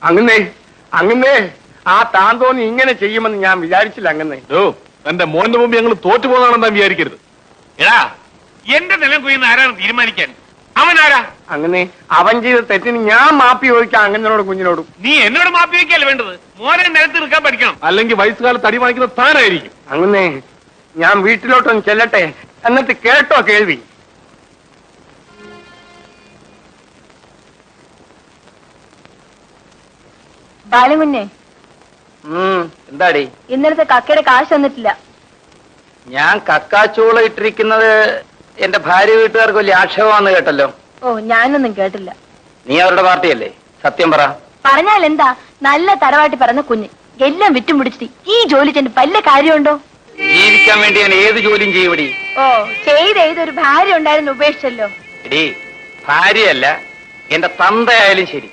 അങ്ങനെ അങ്ങനെ ആ താന്തോന്നി ഇങ്ങനെ ചെയ്യുമെന്ന് ഞാൻ വിചാരിച്ചില്ല. അങ്ങനെ എന്റെ മോന്റെ മുമ്പ് ഞങ്ങൾ തോറ്റുപോകുന്നതാണെന്ന് വിചാരിക്കരുത്. എടാ, എന്റെ നിലം കൊയ്യുന്ന ആരാണ് തീരുമാനിക്കാൻ? അവനാരാ? അങ്ങനെ അവൻ ചെയ്ത തെറ്റിന് ഞാൻ മാപ്പി ചോദിക്കാം അങ്ങനോടും കുഞ്ഞിനോടും. നീ എന്നോട് മാപ്പി വയ്ക്കല്ലേ വേണ്ടത്? മോനെ നിലത്ത് നിൽക്കാൻ പഠിക്കണം. അല്ലെങ്കിൽ വയസ്സുകാലത്ത് അടി വാങ്ങിക്കുന്ന താനായിരിക്കും. അങ്ങനെ ഞാൻ വീട്ടിലോട്ടൊന്ന് ചെല്ലട്ടെ, എന്നിട്ട് കേട്ടോ കേൾവി. ബാലമുന്നേ, എന്താടി ഇന്നലത്തെ കക്കയുടെ കാശ് തന്നിട്ടില്ല. ഞാൻ കക്കാച്ചൂള ഇട്ടിരിക്കുന്നത് എന്റെ ഭാര്യ വീട്ടുകാർക്ക് വലിയ ആക്ഷേപമാണെന്ന് കേട്ടല്ലോ. ഓ, ഞാനൊന്നും കേട്ടില്ല. നീ അവരുടെ പാർട്ടിയല്ലേ? സത്യം പറ. പറഞ്ഞാൽ എന്താ, നല്ല തറവാട്ടി പറഞ്ഞ കുഞ്ഞ് എല്ലാം വിറ്റും പിടിച്ചിട്ട് ഈ ജോലി ചെന്ന് വല്ല കാര്യമുണ്ടോ? ജീവിക്കാൻ വേണ്ടി ഞാൻ ഏത് ജോലിയും ചെയ്യടി. ഓ, ചെയ്തൊരു ഭാര്യ ഉണ്ടായിരുന്നു, ഉപേക്ഷിച്ചല്ലോ. എടീ, ഭാര്യയല്ല എന്റെ തന്തയായാലും ശരി,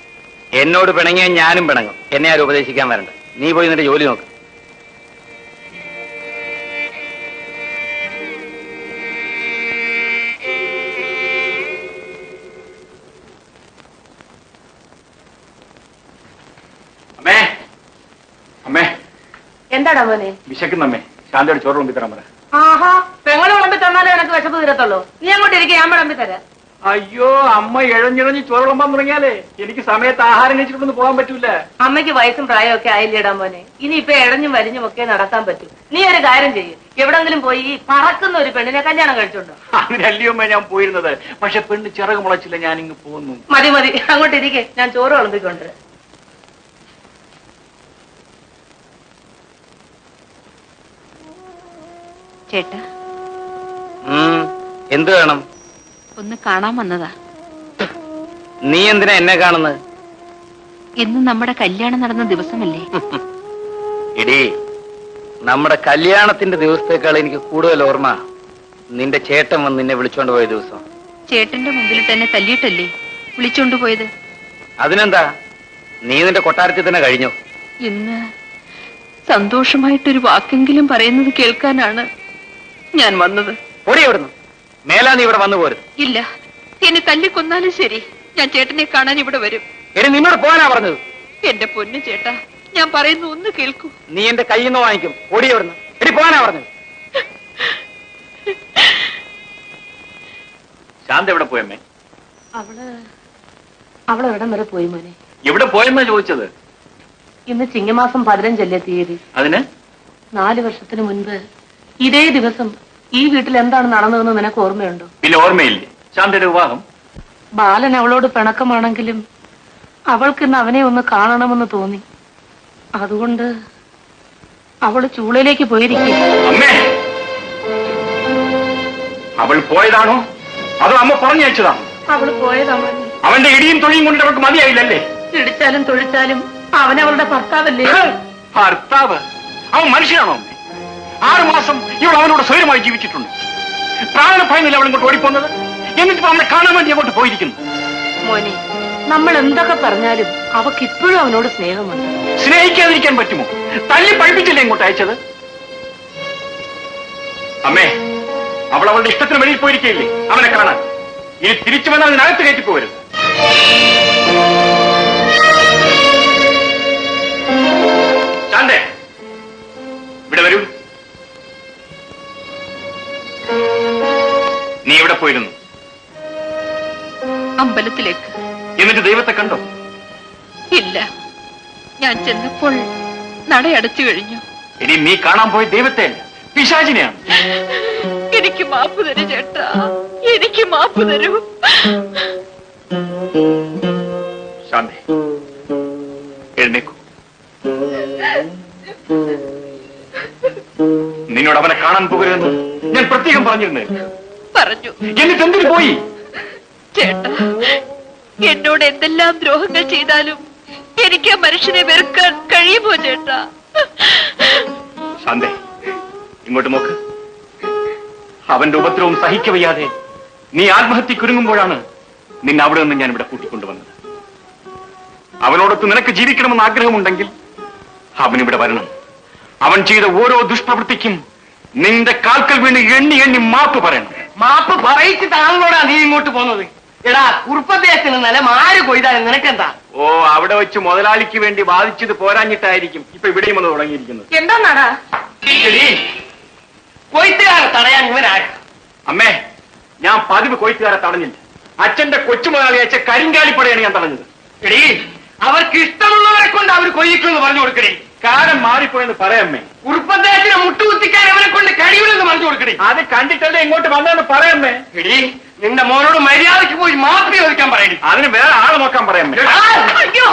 എന്നോട് പിണങ്ങിയാൽ ഞാനും പിണങ്ങും. എന്നെ ആരും ഉപദേശിക്കാൻ വരണ്ട. നീ പോയി നിന്റെ ജോലി നോക്ക്. അമ്മേ, അമ്മേ, എന്താടാ മോനെ? വിശക്കുന്നമ്മേ. ശാന്തയോട് ചോറ് വിളമ്പി തരാൻ പറ. ആഹാ, പെങ്ങള് വിളമ്പി തന്നാലേ എനക്ക് വിശപ്പ് തീരത്തുള്ളൂ. നീ അങ്ങോട്ട് ഇരിക്കുക, ഞാൻ വിളമ്പി തരാം. അയ്യോ, അമ്മ ഇഴഞ്ഞിഴഞ്ഞ് ചോറ് വിളമ്പാൻ തുടങ്ങിയാലേ എനിക്ക് സമയത്ത് ആഹാരം കഴിച്ചിട്ടൊന്നും പോകാൻ പറ്റൂല. അമ്മയ്ക്ക് വയസ്സും പ്രായമൊക്കെ ആയില്ലേടാ മോനെ. ഇനിയിപ്പൊ ഇഴഞ്ഞും വരിഞ്ഞും ഒക്കെ നടക്കാൻ പറ്റും. നീ ഒരു കാര്യം ചെയ്യും, എവിടെങ്കിലും പോയി പറക്കുന്ന ഒരു പെണ്ണിനെ കല്യാണം കഴിച്ചോണ്ടോ. അതിനല്ലയോ ഞാൻ പോയിരുന്നത്. പക്ഷെ പെണ്ണ് ചിറക് മുളച്ചില്ല, ഞാൻ ഇങ്ങ് പോന്നു. മതി മതി, അങ്ങോട്ട് ഇരിക്കെ, ഞാൻ ചോറ് വിളമ്പിക്കൊണ്ട്. ചേട്ടാ, എന്ത് വേണം? ഒന്ന് കാണാൻ വന്നതാ. നീ എന്തിനാ എന്നെ കാണുന്നത്? ഇന്ന് നമ്മുടെ കല്യാണം നടന്ന ദിവസമല്ലേ? എടീ, നമ്മുടെ കല്യാണത്തിന്റെ ദിവസത്തേക്കാൾ എനിക്ക് കൂടുതൽ ഓർമ്മ നിന്റെ ചേട്ടൻ വന്ന് നിന്നെ വിളിച്ചോണ്ട് പോയ ദിവസം. ചേട്ടന്റെ മുമ്പിൽ തന്നെ തല്ലിയിട്ടല്ലേ വിളിച്ചോണ്ട് പോയത്? അതിനെന്താ, നീ നിന്റെ കൊട്ടാരത്തിൽ തന്നെ കഴിഞ്ഞു. ഇന്ന് സന്തോഷമായിട്ടൊരു വാക്കെങ്കിലും പറയുന്നത് കേൾക്കാനാണ് ഞാൻ വന്നത്. ഓടി എവിടുന്നു? മേലാ നീ ഇവിടെ വന്നു പോരുത്. ഇല്ല, എന്നെ തല്ലിക്കൊന്നാലും ശരി, ഞാൻ ചേട്ടനെ കാണാൻ ഇവിടെ വരും. എടി, നിന്നോട് പോകാനാ പറഞ്ഞത്. എന്റെ പൊന്നു ചേട്ടാ, ഞാൻ പറയുന്നു ഒന്ന് കേൾക്കൂ. നീ എന്റെ കയ്യിൽ നിന്ന് വാങ്ങിക്കും. ഓടി എവിടുന്നു? എടി, പോകാനാ പറഞ്ഞത്. ശാന്ത എവിടെ പോയമ്മേ? അവളെവിടം വരെ പോയി മോനെ? എവിടെ പോയെന്നാ ചോദിച്ചത്? ഇന്ന് ചിങ്ങമാസം 15 തീയതി. അതിന് 4 വർഷത്തിന് മുൻപ് ഇതേ ദിവസം ഈ വീട്ടിൽ എന്താണ് നടന്നതെന്ന് നിനക്ക് ഓർമ്മയുണ്ടോ? പിന്നെ ഓർമ്മയില്ലേ? ശാന്തയുടെ വിവാഹം. ബാലൻ അവളോട് പിണക്കമാണെങ്കിലും അവൾക്ക് ഇന്ന് അവനെ ഒന്ന് കാണണമെന്ന് തോന്നി. അതുകൊണ്ട് അവള് ചൂളയിലേക്ക് പോയിരിക്കും. അമ്മേ, അവൾ പോയതാണോ അതോ അമ്മ പറഞ്ഞയച്ചതാണോ? അവള് പോയതാണ്. അവന്റെ ഇടിയും തൊഴിയും കൊണ്ട് അവൾക്ക് മതിയായില്ലല്ലേ? ഇടിച്ചാലും തൊഴിച്ചാലും അവനവളുടെ ഭർത്താവല്ലേ? ഭർത്താവ്? അവൻ മനുഷ്യനാണോ? 6 മാസം ഇവൾ അവനോട് സ്വയമായി ജീവിച്ചിട്ടുണ്ട്. പ്രാണഭയന്നില്ല അവൾ ഇങ്ങോട്ട് ഓടിപ്പോന്നത്. എന്നിട്ട് അവനെ കാണാൻ വേണ്ടി അങ്ങോട്ട് പോയിരിക്കുന്നു. മോനെ, നമ്മൾ എന്തൊക്കെ പറഞ്ഞാലും അവക്ക് ഇപ്പോഴും അവനോട് സ്നേഹമുണ്ട്. സ്നേഹിക്കാതിരിക്കാൻ പറ്റുമോ? തല്ലി പഠിപ്പിച്ചില്ലേ ഇങ്ങോട്ട് അയച്ചത്? അമ്മേ, അവൾ അവളുടെ ഇഷ്ടത്തിന് വെളിയിൽ പോയിരിക്കയില്ലേ അവനെ കാണാൻ? ഇനി തിരിച്ചു വന്നാൽ അതിനകത്ത് കയറ്റി പോകരുത്. ശാന്തേ, ഇവിടെ വരൂ. നീ എവിടെ പോയിരുന്നു? അമ്പലത്തിലേക്ക്. എന്നിട്ട് ദൈവത്തെ കണ്ടോ? ഇല്ല, ഞാൻ ചെന്നപ്പോൾ നടയടച്ചു കഴിഞ്ഞു. ഇനി നീ കാണാൻ പോയ ദൈവത്തെ അല്ല, പിശാചിനെയാണ്. എനിക്ക് മാപ്പ് തരൂ ചേട്ടാ, എനിക്ക് മാപ്പ് തരൂ. ശാന്തേ, എഴുന്നേക്കൂ. നിന്നോട് അവനെ കാണാൻ പോകരുതെന്ന് ഞാൻ പ്രത്യേകം പറഞ്ഞിരുന്നേ. പറഞ്ഞു. എന്നിട്ട് എന്തിനു പോയി? ചേട്ടാ, എന്നോട് എന്തെല്ലാം ദ്രോഹങ്ങൾ ചെയ്താലും എനിക്ക് ആ മനുഷ്യനെ വെറുക്കാൻ കഴിയുമോ ചേട്ടാ? ശാന്തേ, ഇങ്ങോട്ട് നോക്ക്. അവന്റെ ഉപദ്രവം സഹിക്കവയ്യാതെ നീ ആത്മഹത്യക്കൊരുങ്ങുമ്പോഴാണ് നിന്നെ അവിടെ നിന്ന് ഞാൻ ഇവിടെ കൂട്ടിക്കൊണ്ടുവന്നത്. അവനോടൊത്ത് നിനക്ക് ജീവിക്കണമെന്ന് ആഗ്രഹമുണ്ടെങ്കിൽ അവനിവിടെ വരണം. അവൻ ചെയ്ത ഓരോ ദുഷ്പ്രവൃത്തിക്കും നിന്റെ കാൽക്കൽ വീണ് എണ്ണി എണ്ണി മാപ്പ് പറയണം. മാപ്പ് പറയിച്ചിട്ടാണല്ലോടാ നീ ഇങ്ങോട്ട് പോന്നത്. എടാ കുറുപ്പദ്ദേഹത്തിന് നിലം ആര് കൊയ്താൽ നിനക്കെന്താ? ഓ, അവിടെ വെച്ച് മുതലാളിക്ക് വേണ്ടി വാദിച്ചത് പോരാഞ്ഞിട്ടായിരിക്കും ഇപ്പൊ ഇവിടെയും വന്ന് തുടങ്ങിയിരിക്കുന്നത്. എന്താന്നാടാ? കൊയ്ത്തുകാരെ തടയാൻ ഇവനാര്? അമ്മേ, ഞാൻ പതിവ് കൊയ്ത്തുകാരെ തടഞ്ഞില്ല. അച്ഛന്റെ കൊച്ചു മുതലാളി അച്ഛൻ കരിങ്കാലിപ്പടയാണ് ഞാൻ തടഞ്ഞത്. എടീ, അവർക്ക് ഇഷ്ടമുള്ളവരെ കൊണ്ട് അവർ കൊയ്യിക്കുമെന്ന് പറഞ്ഞു കൊടുക്കണേ. കാലം മാറിപ്പോയെന്ന് പറയാമ്മേ. കുറുപ്പദ്ദേഹത്തിന് മുട്ടുകുത്തിക്കാൻ അവരെ കൊണ്ട് കഴിയുമെന്ന് പറഞ്ഞു കൊടുക്കണേ. അത് കണ്ടിട്ടല്ലേ ഇങ്ങോട്ട് വന്നതെന്ന് പറയാമ്മേ. എടീ, നിന്റെ മോനോട് മര്യാദയ്ക്ക് പോയി മാപ്പ് ചോദിക്കാൻ പറയണേ. അതിന് വേറെ ആളെ നോക്കാൻ പറയാമ്മേ. അയ്യോ,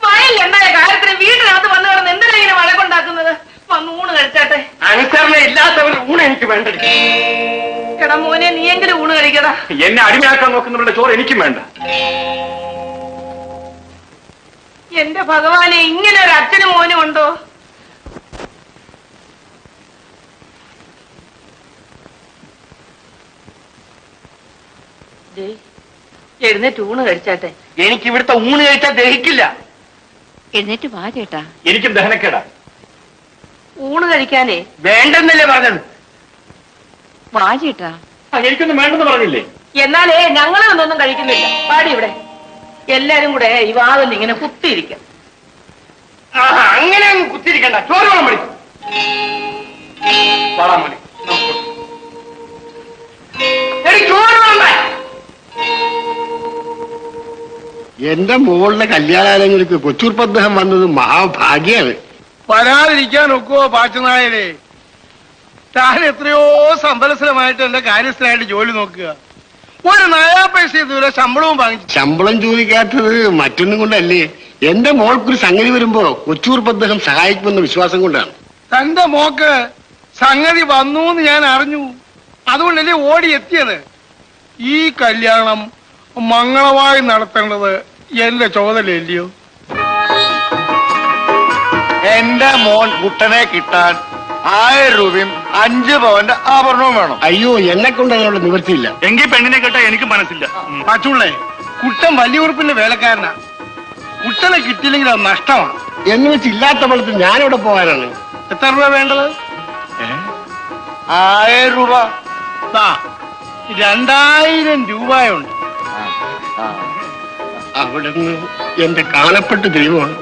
വയലിൽ ഉണ്ടായ കാര്യത്തിന് വീട്ടിനകത്ത് വന്നു കിടന്ന് എന്തിനാ ഇങ്ങനെ വഴക്കുണ്ടാക്കുന്നത്? വന്ന് ഊണ് കഴിച്ചാട്ടെ. അനുസരണ ഇല്ലാത്തവർ ഊണ് എനിക്ക് വേണ്ടത്. എടാ മോനെ, നീയെങ്കിലും ഊണ് കഴിക്കടാ. എന്നെ അടിമയാക്കാൻ നോക്കുന്നവരുടെ ചോറ് എനിക്കും വേണ്ട. എന്റെ ഭഗവാനെ, ഇങ്ങനെ ഒരു അച്ഛനും മോനും ഉണ്ടോ? എഴുന്നേറ്റ് ഊണ് കഴിച്ചാട്ടെ. എനിക്ക് ഇവിടുത്തെ ഊണ് കഴിച്ചാൽ ദഹിക്കില്ല. എഴുന്നേറ്റ് വാ ചേട്ടാ. എനിക്കും ദഹനക്കേടാ. ഊണ് കഴിക്കാനേ വേണ്ടെന്നല്ലേ പറഞ്ഞത്? വാ ചേട്ടാ. എനിക്കൊന്നും വേണ്ടെന്ന് പറഞ്ഞില്ലേ? എന്നാലേ ഞങ്ങളൊന്നും കഴിക്കുന്നില്ല. പാടി ഇവിടെ എല്ലാരും കൂടെ ഈ വാതിൽ ഇങ്ങനെ കുത്തിയിരിക്കാം. അങ്ങനെ അങ്ങ് കുത്തിരിക്കണ്ട, ചോറ് വേണം പഠിക്കും. പാടാമണി, ചോറ് വേണ്ട. എന്റെ മോളുടെ കല്യാണാലയങ്ങൾക്ക് കൊച്ചൂർപ്പദ്ദേഹം വന്നത് മഹാഭാഗ്യാണ്. വരാതിരിക്കാൻ ഒക്കുവോ പാച്ചനായരെ? താൻ എത്രയോ സമ്പലസരമായിട്ട് എന്റെ കാര്യസ്ഥനായിട്ട് ജോലി നോക്കുക. ഒരു നയാ പൈസ ഇതുവരെ ശമ്പളവും വാങ്ങിച്ചു. ശമ്പളം ചോദിക്കാത്തത് മറ്റൊന്നും കൊണ്ടല്ലേ, എന്റെ മോൾക്കൊരു സംഗതി വരുമ്പോ കൊച്ചൂർപ്പദ്ദേഹം സഹായിക്കുമെന്ന വിശ്വാസം കൊണ്ടാണ്. തന്റെ മോക്ക് സംഗതി വന്നു എന്ന് ഞാൻ അറിഞ്ഞു, അതുകൊണ്ടല്ലേ ഓടി എത്തിയത്. ഈ കല്യാണം മംഗളമായി നടത്തേണ്ടത് എന്റെ ചുമതലയല്ലയോ? എന്റെ മോൻ കുട്ടനെ കിട്ടാൻ 1000 രൂപയും 5 പവന്റെ ആഭരണവും വേണം. അയ്യോ, എന്നെ കൊണ്ട് അതിനുള്ള നിവൃത്തിയില്ല. എങ്കിൽ പെണ്ണിനെ കേട്ടാ എനിക്ക് മനസ്സില്ല. പച്ചുള്ളേ, കുട്ടൻ വലിയ ഉറുപ്പിന്റെ വേലക്കാരനാ. കുട്ടനെ കിട്ടിയില്ലെങ്കിൽ അത് നഷ്ടമാണ്. എന്ന് വെച്ച് ഇല്ലാത്ത പണത്തിൽ ഞാനിവിടെ പോകാനാണ്. എത്ര രൂപ വേണ്ടത്? 1000 രൂപ. 2000 രൂപയുണ്ട്. അവിടുന്ന് എന്റെ കാണപ്പെട്ട് ദൈവമാണ്.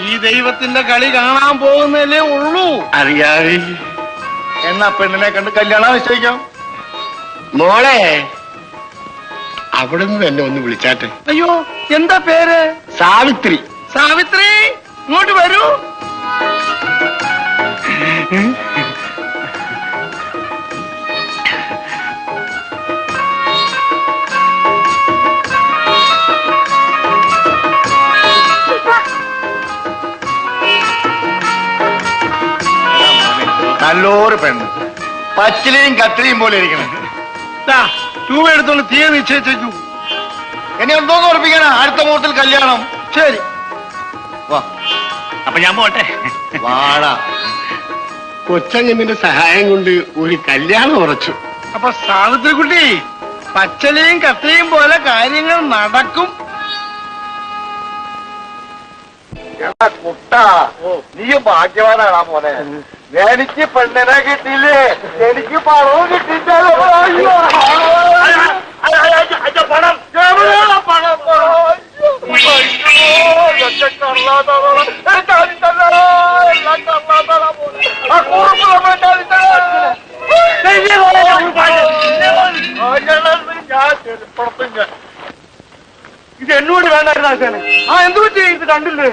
ഈ ദൈവത്തിന്റെ കളി കാണാൻ പോകുന്നല്ലേ ഉള്ളൂ. അറിയാതെ. എന്നാ പെണ്ണിനെ കണ്ട് കല്യാണം നിശ്ചയിക്കാം. മോളെ, അവിടുന്ന് തന്നെ ഒന്ന് വിളിച്ചാട്ടെ. അയ്യോ, എന്താ പേര്? സാവിത്രി. സാവിത്രി, ഇങ്ങോട്ട് വരൂ. നല്ലൊരു പെണ്ണ്, പച്ചിലയും കത്തിരിയും പോലെ ഇരിക്കണം. രൂപ എടുത്തോണ്ട് തീയെ നിശ്ചയിച്ചു. ഇനി എന്തോന്ന് ഉറപ്പിക്കാനാ? അടുത്ത മുഹൂർത്തത്തിൽ കല്യാണം. ശരി, വാ. അപ്പൊ ഞാൻ പോട്ടെ. വാടാ. കൊച്ചങ്ങന്റെ സഹായം കൊണ്ട് ഒരു കല്യാണം ഉറച്ചു. അപ്പൊ സാവിത്രി കുട്ടി, പച്ചലയും കത്തിരിയും പോലെ കാര്യങ്ങൾ നടക്കും. കുട്ടാ, നീ ഭാഗ്യവാനാണാ മോനെ. എനിക്ക് പെണ്ണിനെ കിട്ടിയില്ലേ, എനിക്ക് പണവും കിട്ടിയില്ലല്ലോ. അയ്യോ, പണം പണം. ഇത് എന്നോട് വേണ്ടായിരുന്നു ആശാനെ. എന്തു പറ്റി? ഇത് കണ്ടില്ലേ?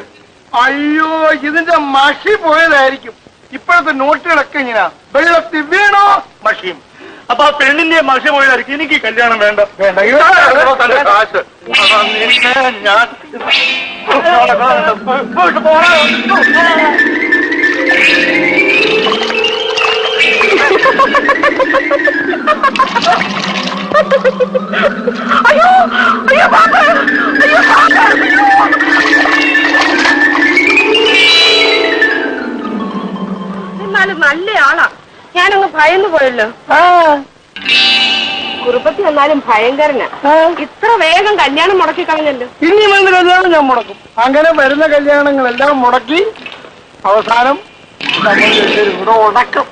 അയ്യോ, ഇതിന്റെ മഷി പോയതായിരിക്കും. ഇപ്പോഴത്തെ നോട്ടുകളൊക്കെ ഇങ്ങനെ വെള്ളത്തിൽ വീണോ മഷിയും. അപ്പൊ ആ പെണ്ണിന്റെ മഷ പോയതായിരിക്കും. എനിക്ക് കല്യാണം വേണ്ട. വേണ്ട, തന്റെ കാശ് ഞാൻ അയ്യോ, അയ്യോ പാപ്പ, അയ്യോ പാപ്പ, അയ്യോ. എന്നാലും നല്ല ആളാ. ഞാനങ്ങ് ഭയന്നു പോയല്ലോ. കുറുപ്പത്തി എന്നാലും ഭയങ്കരനാ. ഇത്ര വേഗം കല്യാണം മുടക്കി കളഞ്ഞല്ലോ. ഇനി വരുന്ന കല്യാണം ഞാൻ മുടക്കും. അങ്ങനെ വരുന്ന കല്യാണങ്ങളെല്ലാം മുടക്കി അവസാനം നമ്മൾ ഇവിടെ ഉടക്കും.